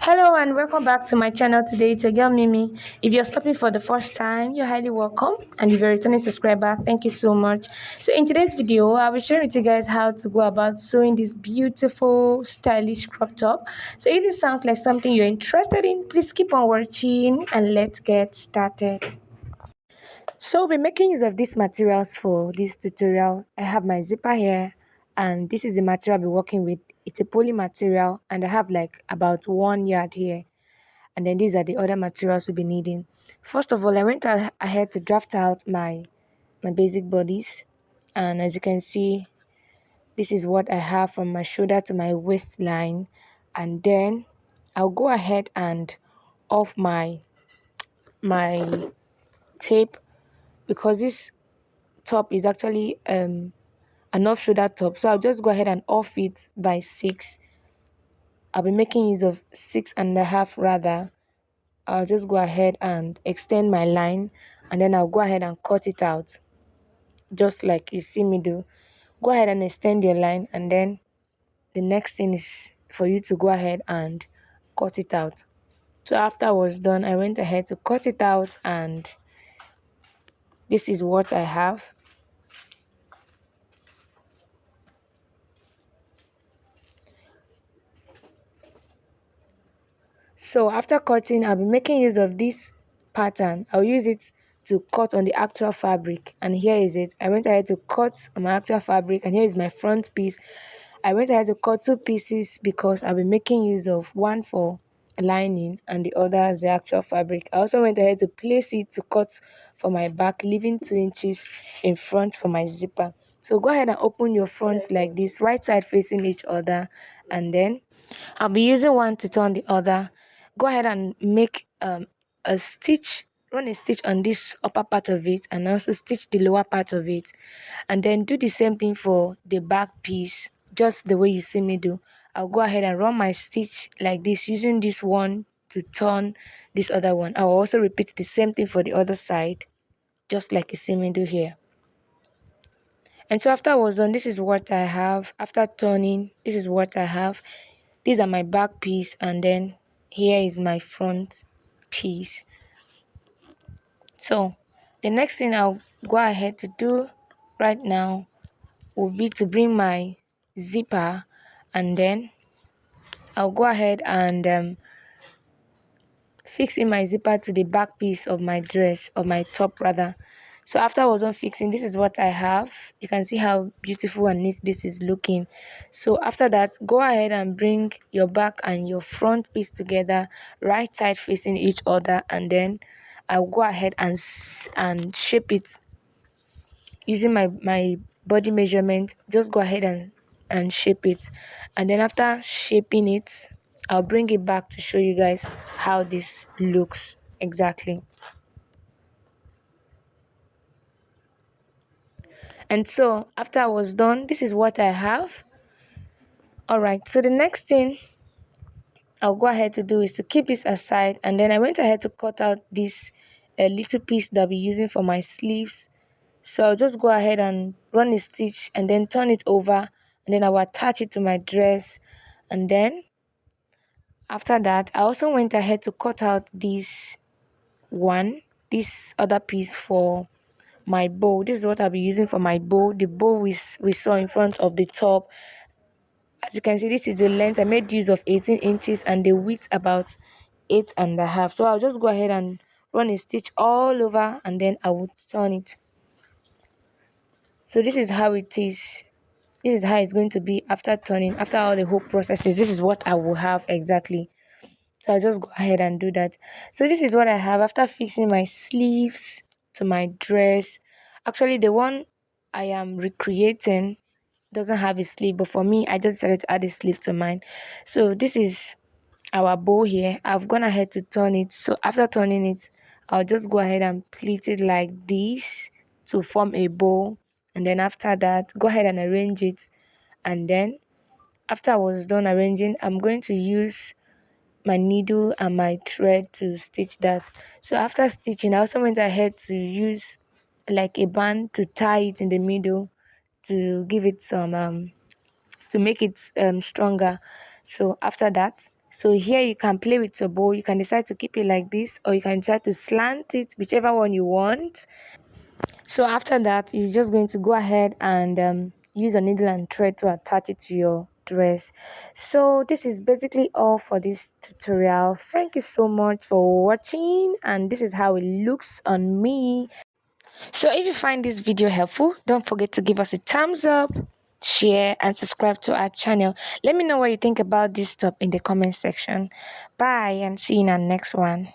Hello and welcome back to my channel today. It's your girl Mimi. If you're stopping for the first time, you're highly welcome. And if you're a returning subscriber, thank you so much. So in today's video, I'll be sharing with you guys how to go about sewing this beautiful stylish crop top. So if this sounds like something you're interested in, please keep on watching and let's get started. So we'll be making use of these materials for this tutorial. I have my zipper here and this is the material I'll be working with. It's a poly material and I have like about 1 yard here, and then these are the other materials we'll be needing. First of all, I went ahead to draft out my basic bodies, and as you can see, this is what I have from my shoulder to my waistline. And then I'll go ahead and off my tape, because this top is actually an off shoulder top, so I'll just go ahead and off it by 6. I'll be making use of 6.5 rather. I'll just go ahead and extend my line, and then I'll go ahead and cut it out just like you see me do. Go ahead and extend your line, and then the next thing is for you to go ahead and cut it out. So after I was done, I went ahead to cut it out, and this is what I have. So after cutting, I'll be making use of this pattern. I'll use it to cut on the actual fabric, and here is it. I went ahead to cut on my actual fabric, and here is my front piece. I went ahead to cut 2 pieces because I'll be making use of one for lining and the other as the actual fabric. I also went ahead to place it to cut for my back, leaving 2 inches in front for my zipper. So go ahead and open your front like this, right side facing each other, and then I'll be using one to turn the other. Go ahead and make a stitch, run a stitch on this upper part of it, and also stitch the lower part of it, and then do the same thing for the back piece, just the way you see me do. I'll go ahead and run my stitch like this, using this one to turn this other one. I'll also repeat the same thing for the other side, just like you see me do here. And so after I was done, this is what I have. After turning, this is what I have. These are my back piece, and then here is my front piece. So the next thing I'll go ahead to do right now will be to bring my zipper, and then I'll go ahead and fix in my zipper to the back piece of my dress, of my top rather. So after I was done fixing, this is what I have. You can see how beautiful and neat this is looking. So after that, go ahead and bring your back and your front piece together, right side facing each other, and then I'll go ahead and shape it using my body measurement. Just go ahead and shape it, and then after shaping it, I'll bring it back to show you guys how this looks exactly. And so after I was done, this is what I have. All right, so the next thing I'll go ahead to do is to keep this aside, and then I went ahead to cut out this little piece that I'll be using for my sleeves. So I'll just go ahead and run a stitch and then turn it over, and then I'll attach it to my dress. And then after that, I also went ahead to cut out this other piece for my bow. This is what I'll be using for my bow, the bow we saw in front of the top. As you can see, this is the length. I made use of 18 inches and the width about 8.5. So I'll just go ahead and run a stitch all over, and then I will turn it. So this is how it is. This is how it's going to be after turning, after all the whole processes. This is what I will have exactly. So I'll just go ahead and do that. So this is what I have after fixing my sleeves to my dress. Actually, the one I am recreating doesn't have a sleeve, but for me, I just decided to add a sleeve to mine. So this is our bow here. I've gone ahead to turn it. So after turning it, I'll just go ahead and pleat it like this to form a bow. And then after that, go ahead and arrange it. And then after I was done arranging, I'm going to use my needle and my thread to stitch that. So after stitching, I also went ahead to use like a band to tie it in the middle to give it some to make it stronger. So after that, So here you can play with your bow. You can decide to keep it like this, or you can decide to slant it, whichever one you want. So after that, you're just going to go ahead and use a needle and thread to attach it to your dress. So this is basically all for this tutorial. Thank you so much for watching, and this is how it looks on me. So if you find this video helpful, don't forget to give us a thumbs up, share, and subscribe to our channel. Let me know what you think about this stuff in the comment section. Bye, and see you in our next one.